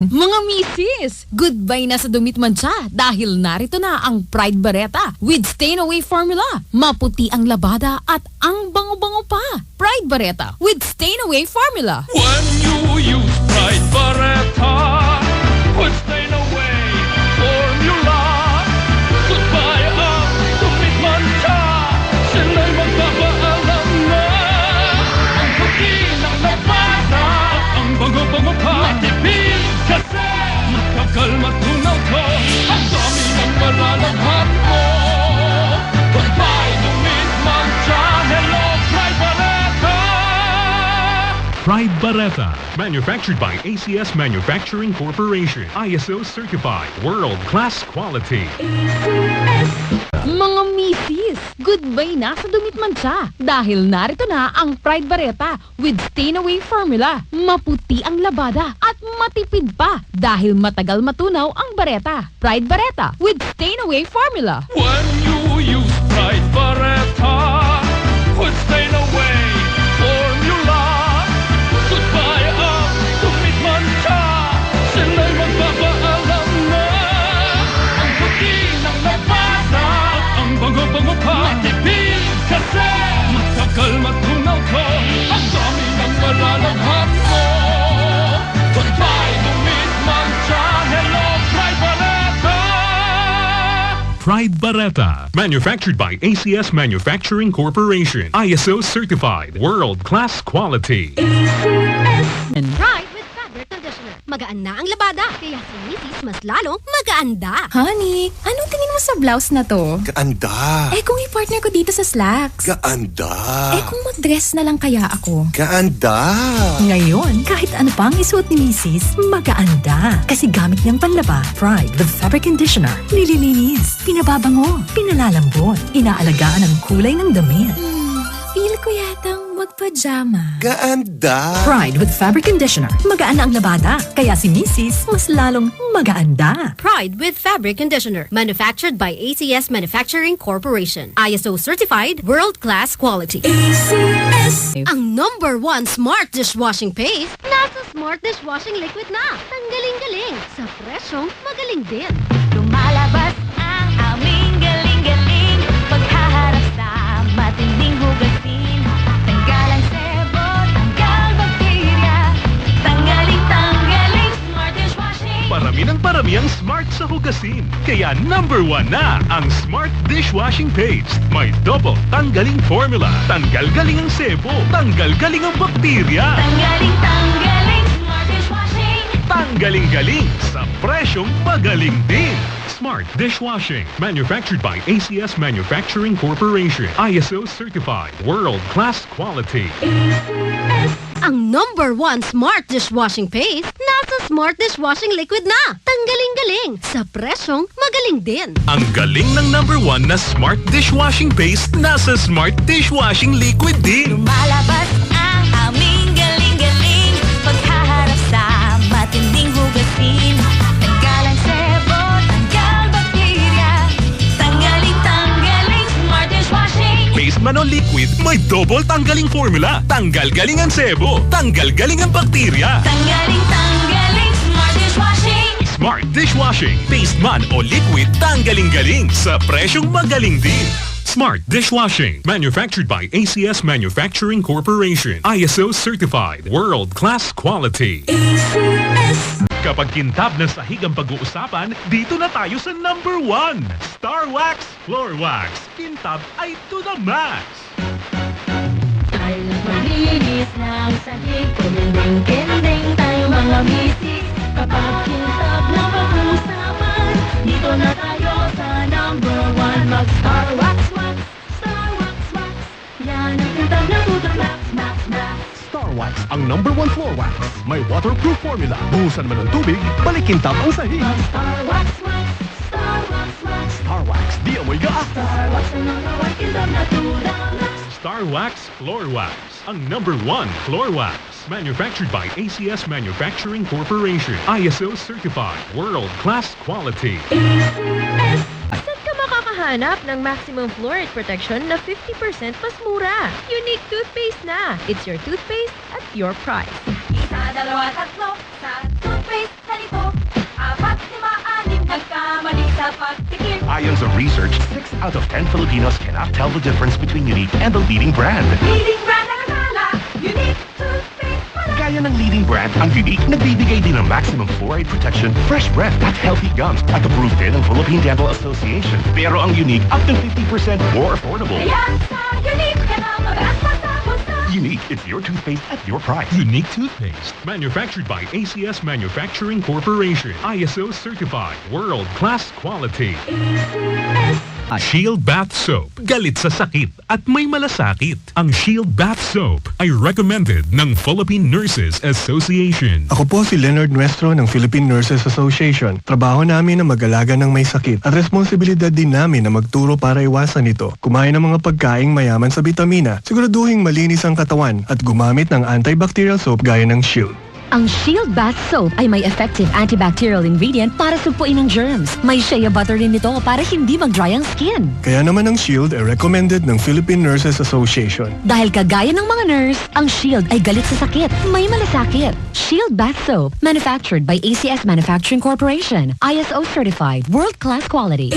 Mga misis, goodbye na sa dumit mancha dahil narito na ang Pride Bareta with stain away formula. Maputi ang labada at ang bango-bango pa. Pride Bareta with stain away formula. When you use Pride Bareta with stain away formula, goodbye ang dumit mancha. Sila'y magpapaalam na ang puti ng labada at ang bango-bango pa. Matipid kasi matagal matunaw ko. Ang dami ng malalaghan mo. Goodbye dumit mancha. Hello Pride Bareta. Pride Bareta, manufactured by ACS Manufacturing Corporation. ISO certified, world-class quality. Mga misis, goodbye na sa dumit mancha dahil narito na ang Pride Bareta with stain away formula. Maputi ang labada at matipid pa dahil matagal matunaw ang bareta. Pride Bareta with stain away formula. When you use Pride Bareta with stain away formula, goodbye ang dumit mancha. Sila'y magpapaalam na ang puti ng labada at ang bango-bango pa. Matipid kasi matagal matunaw ko. Ang dami ng malalaghan mo. Goodbye dumit mancha. Hello Pride Bareta. Pride Bareta, manufactured by ACS Manufacturing Corporation. ISO certified, world-class quality. Pride with fabric conditioner. Magaan na ang labada, kaya si Mrs. mas lalong magaanda. Honey, anong tingin mo sa blouse na to? Gaanda. Eh kung i-partner ko dito sa slacks? Gaanda. Eh kung mag-dress na lang kaya ako? Gaanda. Ngayon, kahit ano pang isuot ni Mrs., magaanda. Kasi gamit niyang panlaba, Pride with fabric conditioner. Nililinis, pinababango, pinalalambot, inaalagaan ang kulay ng damit. Feel ko yatang mag-pajama. Gaanda. Pride with fabric conditioner. Magaan na ang labada. Kaya si Mrs. mas lalong magaanda. Pride with fabric conditioner. Manufactured by ACS Manufacturing Corporation. ISO certified, world-class quality. ACS. Ang #1 smart dishwashing paste, nasa smart dishwashing liquid na. Tanggaling-galing. Sa presyong magaling din. Lumalabas ang aming galing-galing paghaharap sa matinding hugasin. Tanggal ang sebo, tanggal bakterya. Tanggaling-tanggaling smart dishwashing. Parami ng parami ang smart sa hugasin. Kaya #1 na ang Smart Dishwashing Paste. May double tanggaling formula. Tanggal-galing ang sebo. Tanggal-galing ang bakterya. Tanggaling-tanggaling smart dishwashing. Tanggaling-galing sa presyong magaling din. Smart Dishwashing, manufactured by ACS Manufacturing Corporation. ISO certified, world-class quality. Ang #1 smart dishwashing paste, nasa smart dishwashing liquid na. Tanggaling-galing. Sa presyong magaling din. Ang galing ng #1 na Smart Dishwashing Paste nasa Smart Dishwashing Liquid din. Lumalabas ang aming galing-galing paghaharap sa matinding hugasin. Tanggal ang sebo, tanggal bakterya. Tanggaling-tanggaling smart dishwashing. Paste man o liquid, may double tanggaling formula. Tanggal-galing ang sebo. Tanggal-galing ang bakterya. Tanggaling-tanggaling smart dishwashing. Smart Dishwashing, paste man o liquid, tanggaling-galing sa presyong magaling din. Smart Dishwashing, manufactured by ACS Manufacturing Corporation. ISO certified, world-class quality. Kapag kintab na sahig ang pag-uusapan, dito na tayo sa #1. Star Wax Floor Wax. Kintab ay to the max. Halos malinis ng sahig, kuminding-kinding tayo mga misis. Kapag kintab na pag-uusapan, dito na tayo sa #1. Mag-Star Wax Wax, Star Wax Wax. Yan ang kintab na tutok max, max, max. Star Wax ang #1 floor wax. May waterproof formula. Buhusan man ng tubig, balikintab ang sahig. Mag-Star Wax Wax, Star Wax Wax. Star Wax, di amoy gaas. Star Wax ang #1 kintab na tutok max. Star Wax Floor Wax, ang #1 floor wax. Manufactured by ACS Manufacturing Corporation. ISO certified, world-class quality. Saan ka makakahanap ng maximum fluoride protection na 50% mas mura? Unique toothpaste na. It's your toothpaste at your price. Isa, dalawa, tatlo, sa toothpaste, halito Ayon sa research, 6 out of 10 Filipinos cannot tell the difference between Unique and the leading brand. Leading brand ng akala, unique toothpaste. Gaya ng leading brand, ang Unique nagbibigay din ng maximum fluoride protection, fresh breath at healthy gums at approved din ng Philippine Dental Association. Pero ang Unique, up to 50% more affordable. Yan sa unique ka na mag-asma sa bulsa. Unique, it's your toothpaste at your price. Unique toothpaste. Manufactured by ACS Manufacturing Corporation. ISO certified. World-class quality. Shield Bath Soap. Galit sa sakit at may malasakit. Ang Shield Bath Soap ay recommended ng Philippine Nurses Association. Ako po si Leonard Nuestro ng Philippine Nurses Association. Trabaho namin na mag-alaga ng may sakit at responsibilidad din namin na magturo para iwasan ito. Kumain ng mga pagkaing mayaman sa bitamina, siguraduhing malinis ang katawan at gumamit ng antibacterial soap gaya ng Shield. Ang Shield Bath Soap ay may effective antibacterial ingredient para sugpuin ang germs. May shea butter rin nito para hindi mag-dry ang skin. Kaya naman ang Shield ay recommended ng Philippine Nurses Association. Dahil kagaya ng mga nurse, ang Shield ay galit sa sakit, may malasakit. Shield Bath Soap, manufactured by ACS Manufacturing Corporation. ISO certified, world-class quality.